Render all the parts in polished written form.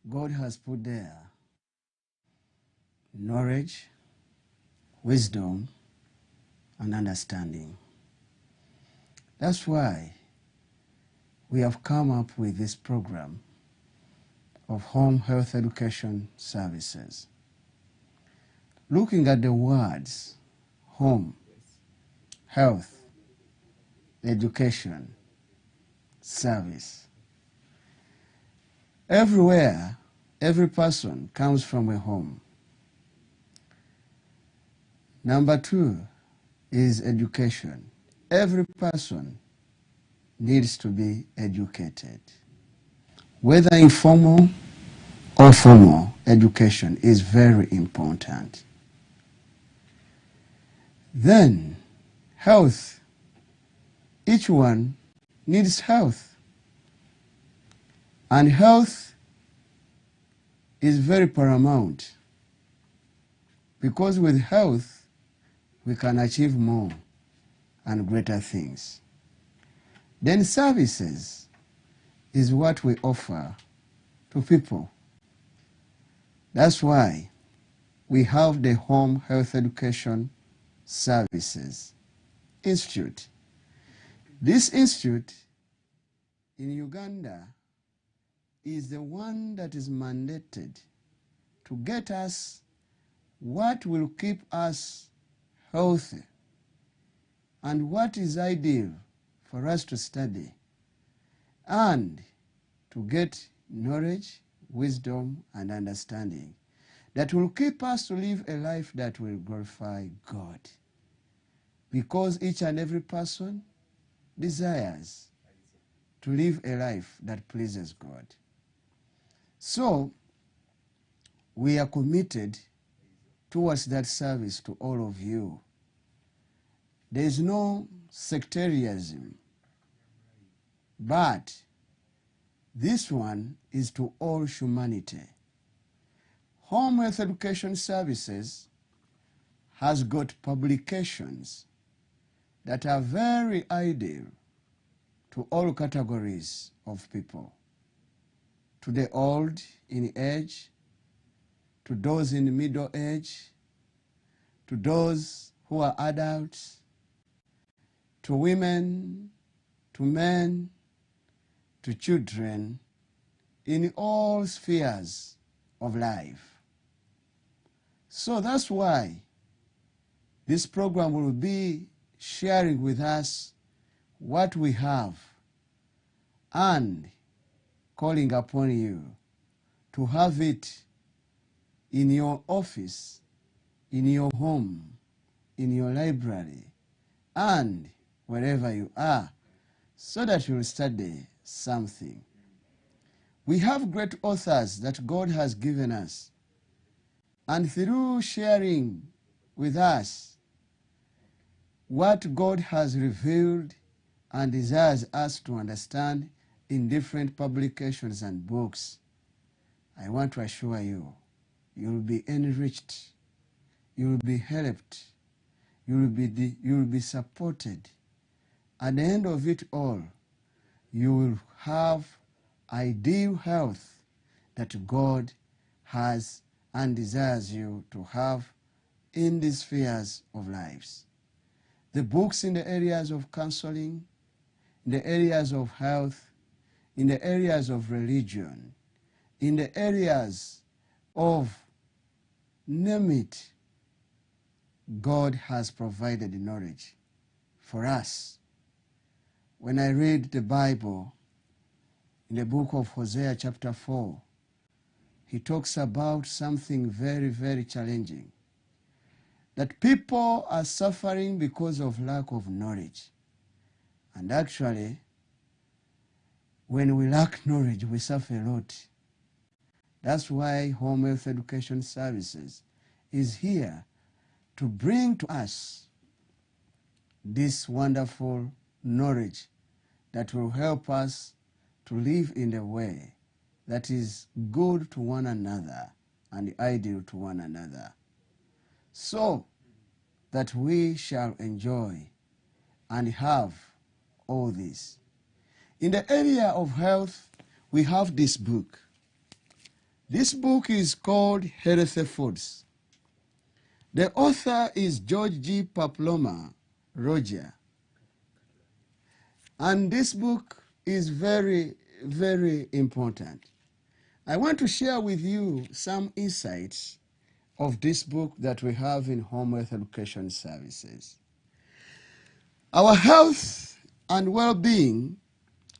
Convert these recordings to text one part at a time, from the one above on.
God has put there knowledge, wisdom, and understanding. That's why we have come up with this program of home health education services. Looking at the words home, health, education, service. Everywhere, every person comes from a home. Number 2 is education. Every person needs to be educated. Whether informal or formal education is very important. Then, health. Each one needs health. And health is very paramount, because with health we can achieve more and greater things. Then services is what we offer to people. That's why we have the Home Health Education Services Institute. This institute in Uganda is the one that is mandated to get us what will keep us healthy and what is ideal for us to study and to get knowledge, wisdom, and understanding that will keep us to live a life that will glorify God. Because each and every person desires to live a life that pleases God. So, we are committed towards that service to all of you. There is no sectarianism, but this one is to all humanity. Home Health Education Services has got publications that are very ideal to all categories of people, to the old in age, to those in middle age, to those who are adults, to women, to men, to children, in all spheres of life. So that's why this program will be sharing with us what we have and calling upon you to have it in your office, in your home, in your library, and wherever you are, so that you will study something. We have great authors that God has given us, and through sharing with us what God has revealed and desires us to understand in different publications and books, I want to assure you, you will be enriched, you will be helped, you will be supported. At the end of it all, you will have ideal health that God has and desires you to have in these spheres of lives. The books in the areas of counseling, in the areas of health, in the areas of religion, in the areas of, name it, God has provided knowledge for us. When I read the Bible, in the book of Hosea chapter 4, he talks about something very, very challenging. That people are suffering because of lack of knowledge. And actually, when we lack knowledge, we suffer a lot. That's why Home Health Education Services is here to bring to us this wonderful knowledge that will help us to live in a way that is good to one another and ideal to one another, so that we shall enjoy and have all this. In the area of health, we have this book. This book is called Healthy Foods. The author is George G. Paploma Roger. And this book is very, very important. I want to share with you some insights of this book that we have in Home Health Education Services. Our health and well-being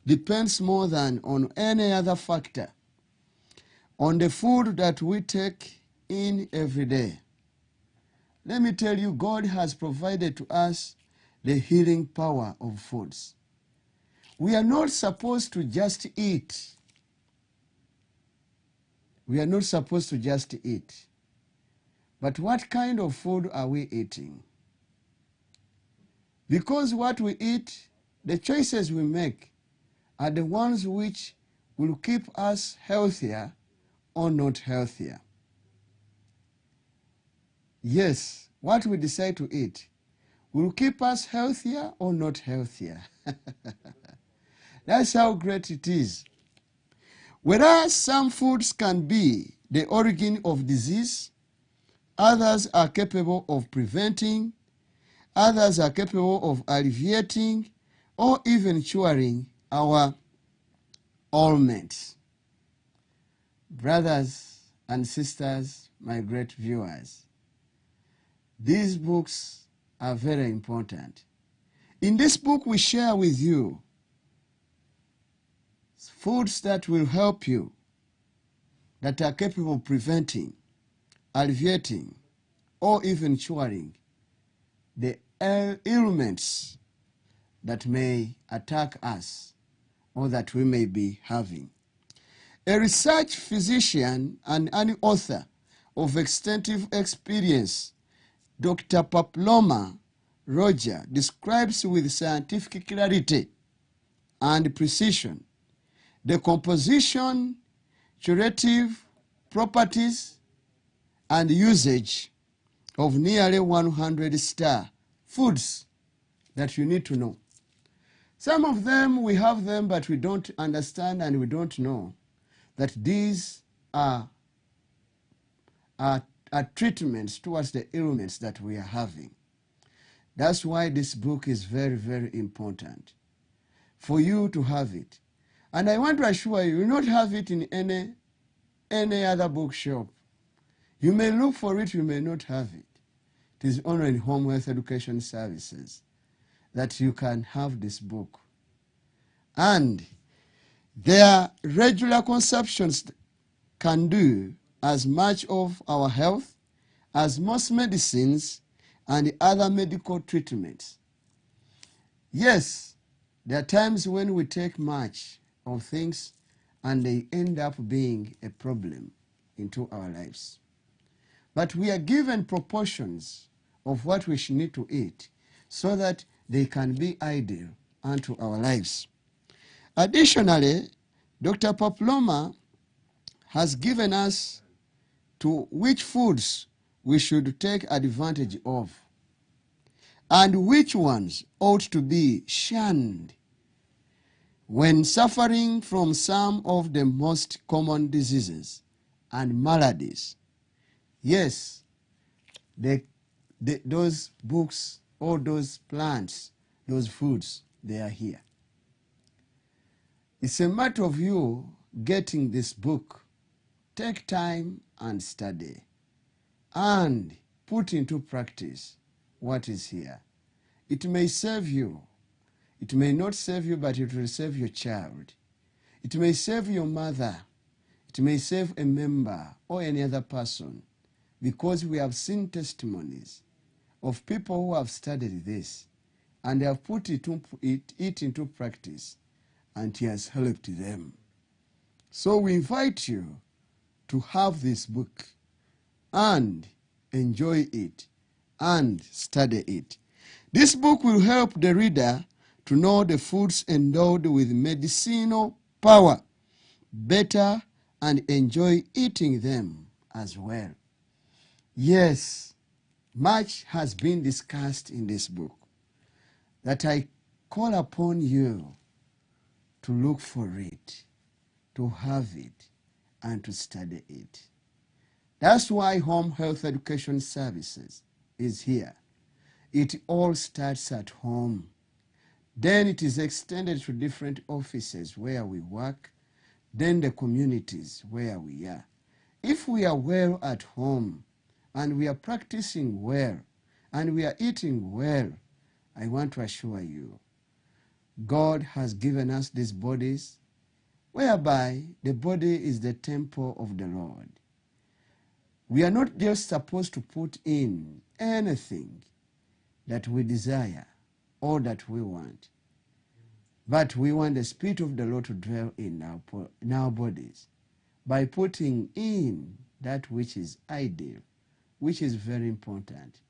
depends more than on any other factor on the food that we take in every day. Let me tell you, God has provided to us the healing power of foods. We are not supposed to just eat. We are not supposed to just eat. But what kind of food are we eating? Because what we eat, the choices we make, are the ones which will keep us healthier or not healthier. Yes, what we decide to eat will keep us healthier or not healthier. That's how great it is. Whereas some foods can be the origin of disease, others are capable of preventing, others are capable of alleviating or even curing our ailments. Brothers and sisters, my great viewers, these books are very important. In this book, we share with you foods that will help you, that are capable of preventing, alleviating, or even curing the ailments that may attack us or that we may be having. A research physician and an author of extensive experience, Dr. Paploma Roger, describes with scientific clarity and precision the composition, curative properties, and usage of nearly 100 star foods that you need to know. Some of them, we have them, but we don't understand and we don't know that these are treatments towards the ailments that we are having. That's why this book is very, very important for you to have it. And I want to assure you, you will not have it in any other bookshop. You may look for it, you may not have it. It is only in Home Health Education Services that you can have this book. And their regular consumptions can do as much of our health as most medicines and other medical treatments. Yes, there are times when we take much of things and they end up being a problem into our lives. But we are given proportions of what we should need to eat so that they can be ideal unto our lives. Additionally, Dr. Paploma has given us to which foods we should take advantage of and which ones ought to be shunned when suffering from some of the most common diseases and maladies. Yes, those books, all those plants, those foods, they are here. It's a matter of you getting this book. Take time and study and put into practice what is here. It may save you. It may not save you, but it will save your child. It may save your mother. It may save a member or any other person, because we have seen testimonies of people who have studied this and they have put it into practice, and it has helped them. So we invite you to have this book and enjoy it and study it. This book will help the reader to know the foods endowed with medicinal power better and enjoy eating them as well. Yes, much has been discussed in this book that I call upon you to look for it, to have it, and to study it. That's why Home Health Education Services is here. It all starts at home. Then it is extended to different offices where we work, then the communities where we are. If we are well at home and we are practicing well and we are eating well, I want to assure you, God has given us these bodies whereby the body is the temple of the Lord. We are not just supposed to put in anything that we desire or that we want, but we want the Spirit of the Lord to dwell in our bodies by putting in that which is ideal, which is very important,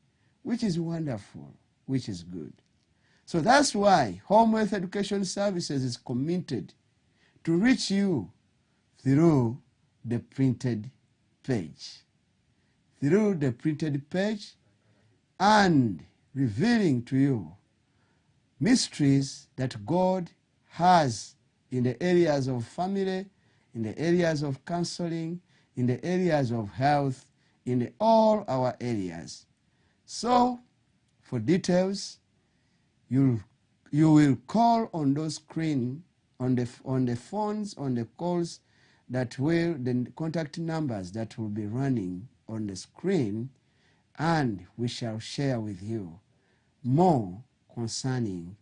which is wonderful, which is good. So that's why Home Health Education Services is committed to reach you through the printed page. Through the printed page and revealing to you mysteries that God has in the areas of family, in the areas of counseling, in the areas of health, in all our areas. So, for details, you will call on those screen, on the phones, on the calls that will, the contact numbers that will be running on the screen, and we shall share with you more concerning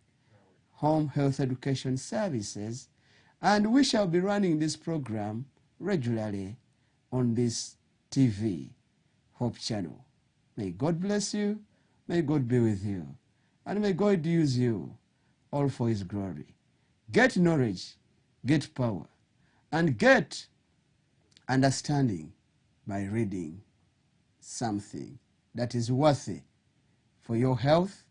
Home Health Education Services, and we shall be running this program regularly on this TV Hope channel. May God bless you, may God be with you, and may God use you all for His glory. Get knowledge, get power, and get understanding by reading something that is worthy for your health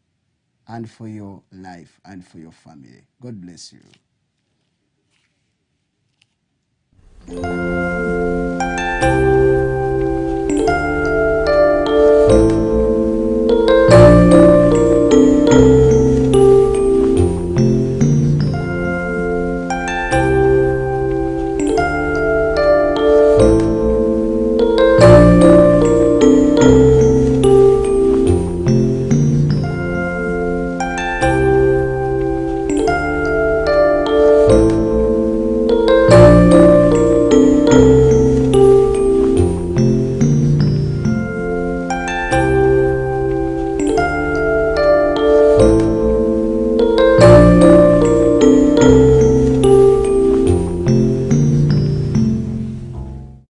and for your life and for your family. God bless you.